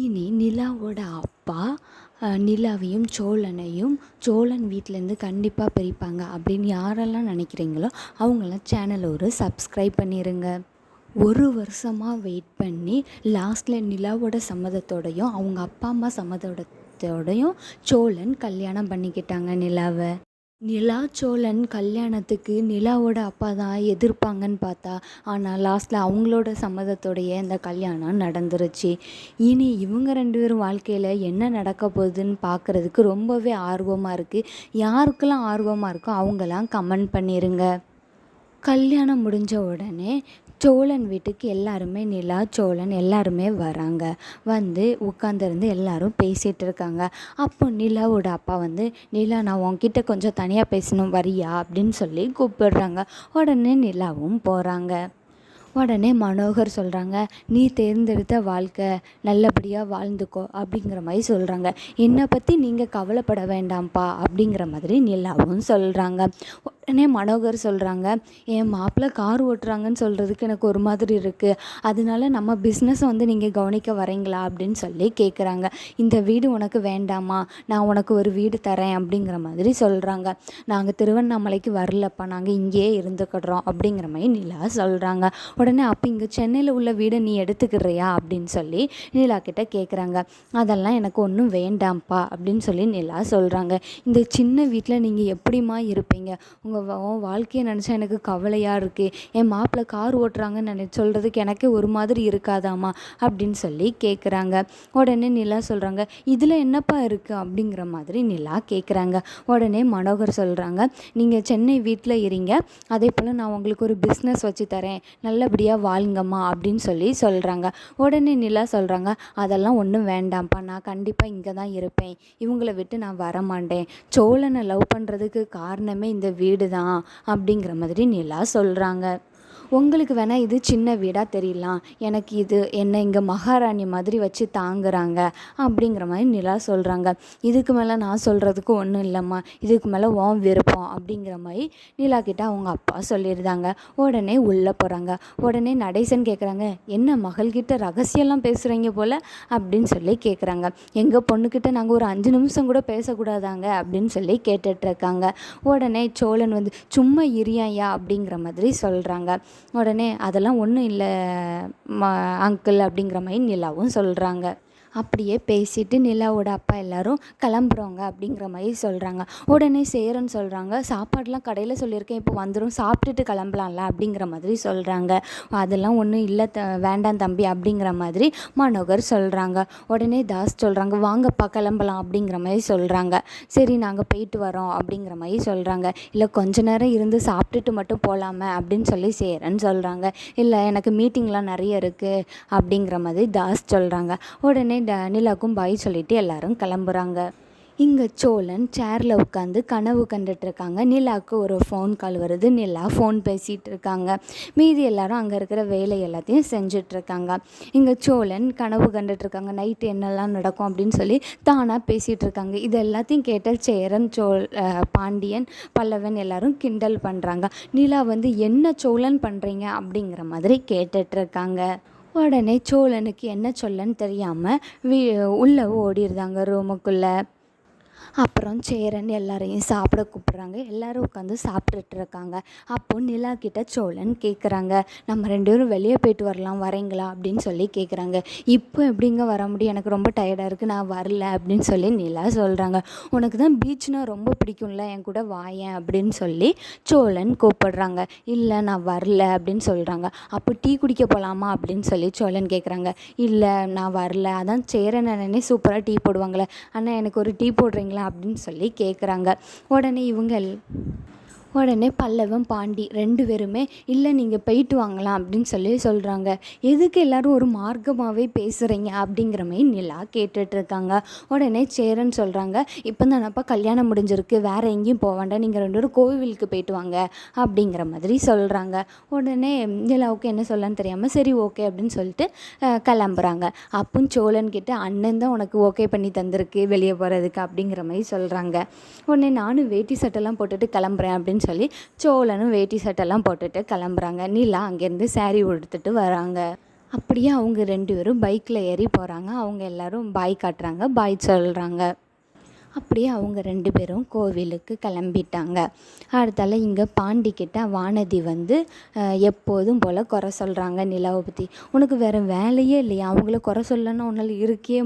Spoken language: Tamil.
இனி நிலாவோட அப்பா நிலாவையும் சோழனையும் சோழன் வீட்டிலேருந்து கண்டிப்பாக பிரிப்பாங்க அப்படின்னு யாரெல்லாம் நினைக்கிறீங்களோ அவங்களாம் சேனலை ஒரு சப்ஸ்கிரைப் பண்ணிடுங்க. ஒரு வருஷமாக வெயிட் பண்ணி லாஸ்ட்டில் நிலாவோட சம்மதத்தோடையும் அவங்க அப்பா அம்மா சம்மதத்தோடையும் சோழன் கல்யாணம் பண்ணிக்கிட்டாங்க நிலாவை. நிலா சோழன் கல்யாணத்துக்கு நிலாவோட அப்பா தான் எதிர்ப்பாங்கன்னு பார்த்தா, ஆனால் லாஸ்ட்டில் அவங்களோட சம்மதத்தோடைய இந்த கல்யாணம் நடந்துருச்சு. இனி இவங்க 2 பேரும் வாழ்க்கையில் என்ன நடக்க போகுதுன்னு பார்க்குறதுக்கு ரொம்பவே ஆர்வமாக இருக்குது. யாருக்கெல்லாம் ஆர்வமாக இருக்கோ அவங்களாம் கமெண்ட் பண்ணிடுங்க. கல்யாணம் முடிஞ்ச உடனே சோழன் வீட்டுக்கு எல்லாருமே நிலா சோழன் எல்லாருமே வராங்க. வந்து உட்காந்துருந்து எல்லாரும் பேசிகிட்டு இருக்காங்க. அப்போ நிலாவோட அப்பா வந்து, நிலா நான் உன்கிட்ட கொஞ்சம் தனியாக பேசணும் வரியா அப்படின்னு சொல்லி கூப்பிடுறாங்க. உடனே நிலாவும் போகிறாங்க. உடனே மனோகர் சொல்கிறாங்க, நீ தேர்ந்தெடுத்த வாழ்க்கை நல்லபடியாக வாழ்ந்துக்கோ அப்படிங்கிற மாதிரி சொல்கிறாங்க. என்னை பற்றி நீங்கள் கவலைப்பட வேண்டாம்ப்பா அப்படிங்கிற மாதிரி நிலாவும் சொல்கிறாங்க. உடனே மனோகர் சொல்கிறாங்க, என் மாப்பிள்ளை கார் ஓட்டுறாங்கன்னு சொல்கிறதுக்கு எனக்கு ஒரு மாதிரி இருக்குது, அதனால நம்ம பிஸ்னஸை வந்து நீங்கள் கவனிக்க வரீங்களா அப்படின்னு சொல்லி கேட்குறாங்க. இந்த வீடு உனக்கு வேண்டாமா, நான் உனக்கு ஒரு வீடு தரேன் அப்படிங்கிற மாதிரி சொல்கிறாங்க. நாங்கள் திருவண்ணாமலைக்கு வரலப்பா, நாங்கள் இங்கேயே இருந்துக்கிடுறோம் அப்படிங்கிற மாதிரி நிலா சொல்கிறாங்க. உடனே அப்போ இங்கே சென்னையில் உள்ள வீடை நீ எடுத்துக்கிடுறியா அப்படின்னு சொல்லி நிலா கிட்ட கேட்குறாங்க. அதெல்லாம் எனக்கு ஒன்றும் வேண்டாம்ப்பா அப்படின்னு சொல்லி நிலா சொல்கிறாங்க. இந்த சின்ன வீட்டில் நீங்கள் எப்படிமா இருப்பீங்க, உங்கள் வாழ்க்கையை நினச்சா எனக்கு கவலையாக இருக்குது, என் மாப்பிள்ளை கார் ஓட்டுறாங்கன்னு சொல்கிறதுக்கு எனக்கே ஒரு மாதிரி இருக்காதாம்மா அப்படின்னு சொல்லி கேட்குறாங்க. உடனே நிலா சொல்கிறாங்க, இதில் என்னப்பா இருக்குது அப்படிங்கிற மாதிரி நிலா கேட்குறாங்க. உடனே மனோகர் சொல்கிறாங்க, நீங்கள் சென்னை வீட்டில் இருங்க, அதே போல் நான் உங்களுக்கு ஒரு பிஸ்னஸ் வச்சு தரேன், நல்லபடியாக வாழுங்கம்மா அப்படின்னு சொல்லி சொல்கிறாங்க. உடனே நிலா சொல்கிறாங்க, அதெல்லாம் ஒன்றும் வேண்டாம்ப்பா, நான் கண்டிப்பாக இங்கே தான் இருப்பேன், இவங்கள விட்டு நான் வரமாட்டேன், சோழனை லவ் பண்ணுறதுக்கு காரணமே இந்த வீடு தான் அப்படிங்கிற மாதிரி நிலா சொல்கிறாங்க. உங்களுக்கு வேணால் இது சின்ன வீடாக தெரியலாம், எனக்கு இது என்னை இங்கே மகாராணி மாதிரி வச்சு தாங்குறாங்க அப்படிங்கிற மாதிரி நிலா சொல்கிறாங்க. இதுக்கு மேலே நான் சொல்கிறதுக்கு ஒன்றும் இல்லைம்மா, இதுக்கு மேலே உன் விருப்பம் அப்படிங்கிற மாதிரி நிலா கிட்ட அவங்க அப்பா சொல்லியிருந்தாங்க. உடனே உள்ளே போகிறாங்க. உடனே நடேசன் கேட்குறாங்க, என்ன மகள்கிட்ட ரகசியம்லாம் பேசுகிறீங்க போல் அப்படின்னு சொல்லி கேட்குறாங்க. எங்கள் பொண்ணுக்கிட்ட நாங்கள் ஒரு 5 நிமிஷம் கூட பேசக்கூடாதாங்க அப்படின்னு சொல்லி கேட்டுட்ருக்காங்க. உடனே சோழன் வந்து, சும்மா இரியாயா அப்படிங்கிற மாதிரி சொல்கிறாங்க. உடனே அதெல்லாம் ஒன்றும் இல்லை அங்கிள் அப்படிங்கிற மாதிரி நிலாவும் சொல்கிறாங்க. அப்படியே பேசிட்டு நிலாவோட அப்பா எல்லாரும் கிளம்புறோங்க அப்படிங்கிற மாதிரி சொல்கிறாங்க. உடனே சேரன் சொல்கிறாங்க, சாப்பாடெலாம் கடையில் சொல்லியிருக்கேன், இப்போ வந்துடும், சாப்பிட்டுட்டு கிளம்பலாம்ல அப்படிங்கிற மாதிரி சொல்கிறாங்க. அதெல்லாம் ஒன்றும் இல்லை வேண்டாம் தம்பி அப்படிங்கிற மாதிரி மனோகர் சொல்கிறாங்க. உடனே தாஸ் சொல்கிறாங்க, வாங்கப்பா கிளம்பலாம் அப்படிங்கிற மாதிரி சொல்கிறாங்க. சரி நாங்கள் போயிட்டு வரோம் அப்படிங்கிற மாதிரி சொல்கிறாங்க. இல்லை கொஞ்ச நேரம் இருந்து சாப்பிட்டுட்டு மட்டும் போகலாமே அப்படின்னு சொல்லி சேரன் சொல்கிறாங்க. இல்லை எனக்கு மீட்டிங்லாம் நிறைய இருக்குது அப்படிங்கிற மாதிரி தாஸ் சொல்கிறாங்க. உடனே நிலாவுக்கும் பாய் சொல்லிட்டு எல்லாரும் கிளம்புறாங்க. இங்கே சோழன் சேரில் உட்காந்து கனவு கண்டுட்ருக்காங்க. நிலாவுக்கு ஒரு ஃபோன் கால் வருது. நிலா ஃபோன் பேசிகிட்டு இருக்காங்க. மீதி எல்லாரும் அங்கே இருக்கிற வேலை எல்லாத்தையும் செஞ்சிட்ருக்காங்க. இங்கே சோழன் கனவு கண்டுட்ருக்காங்க, நைட்டு என்னெல்லாம் நடக்கும் அப்படின்னு சொல்லி தானாக பேசிகிட்டு இருக்காங்க. இது எல்லாத்தையும் கேட்ட சேரன் பாண்டியன் பல்லவன் எல்லாரும் கிண்டல் பண்ணுறாங்க. நிலா வந்து என்ன சோழன் பண்ணுறீங்க அப்படிங்கிற மாதிரி கேட்டுட்ருக்காங்க. உடனே சோழனுக்கு என்ன சொல்லன்னு தெரியாமல் உள்ளே ஓடிடுறாங்க ரூமுக்குள்ளே. அப்புறம் சேரன் எல்லாரையும் சாப்பிட கூப்பிட்றாங்க. எல்லோரும் உட்காந்து சாப்பிட்டுட்டு இருக்காங்க. அப்போது நிலா கிட்ட சோழன் கேட்குறாங்க, நம்ம 2 பேரும் வெளியே போயிட்டு வரலாம் வரீங்களா அப்படின்னு சொல்லி கேட்குறாங்க. இப்போ எப்படிங்க வர முடியும், எனக்கு ரொம்ப டயர்டாக இருக்குது, நான் வரல அப்படின்னு சொல்லி நிலா சொல்கிறாங்க. உனக்கு தான் பீச்னால் ரொம்ப பிடிக்கும்ல, என் கூட வாயேன் அப்படின்னு சொல்லி சோழன் கூப்பிடுறாங்க. இல்லை நான் வரல அப்படின்னு சொல்கிறாங்க. அப்போ டீ குடிக்க போகலாமா அப்படின்னு சொல்லி சோழன் கேட்குறாங்க. இல்லை நான் வரல, அதான் சேரன் அண்ணனே சூப்பராக டீ போடுவாங்களே, அண்ணா எனக்கு ஒரு டீ போடுறீங்களா அப்படின்னு சொல்லி கேட்குறாங்க. உடனே பல்லவன் பாண்டி 2 பேருமே இல்லை நீங்கள் போயிட்டு வாங்கலாம் அப்படின்னு சொல்லி சொல்கிறாங்க. எதுக்கு எல்லோரும் ஒரு மார்க்கமாகவே பேசுகிறீங்க அப்படிங்கிற மாதிரி நிலா கேட்டுட்ருக்காங்க. உடனே சேரன் சொல்கிறாங்க, இப்போ தானப்பா கல்யாணம் முடிஞ்சிருக்கு, வேறு எங்கேயும் போக வேண்டாம், நீங்கள் 2 பேரும் கோவிலுக்கு போயிட்டு வாங்க அப்படிங்கிற மாதிரி சொல்கிறாங்க. உடனே நிலாவுக்கு என்ன சொல்லன்னு தெரியாமல் சரி ஓகே அப்படின்னு சொல்லிட்டு கிளம்புறாங்க. அப்போ சோழன்கிட்ட அண்ணன் தான் உனக்கு ஓகே பண்ணி தந்திருக்கு வெளியே போகிறதுக்கு அப்படிங்கிற மாதிரி சொல்கிறாங்க. உடனே நானும் வேட்டி சட்டெல்லாம் போட்டுட்டு கிளம்புறேன் அப்படின்னு சொல்லி சோழனும் வேட்டி சட்டெல்லாம் போட்டுட்டு கிளம்புறாங்க. நிலா அங்கேருந்து சாரி உடுத்துட்டு வராங்க. அப்படியே அவங்க 2 பேரும் பைக்கில் ஏறி போகிறாங்க. அவங்க எல்லோரும் பாய் காட்டுறாங்க, பாய் சொல்கிறாங்க. அப்படியே அவங்க 2 பேரும் கோவிலுக்கு கிளம்பிட்டாங்க. அடுத்தால இங்கே பாண்டிக்கிட்ட வானதி வந்து எப்போதும் போல் குறை சொல்கிறாங்க நிலாவை பற்றி. உனக்கு வேறு வேலையே இல்லையா? அவங்கள குறை சொல்லணும்னா உன்னால் இருக்கவே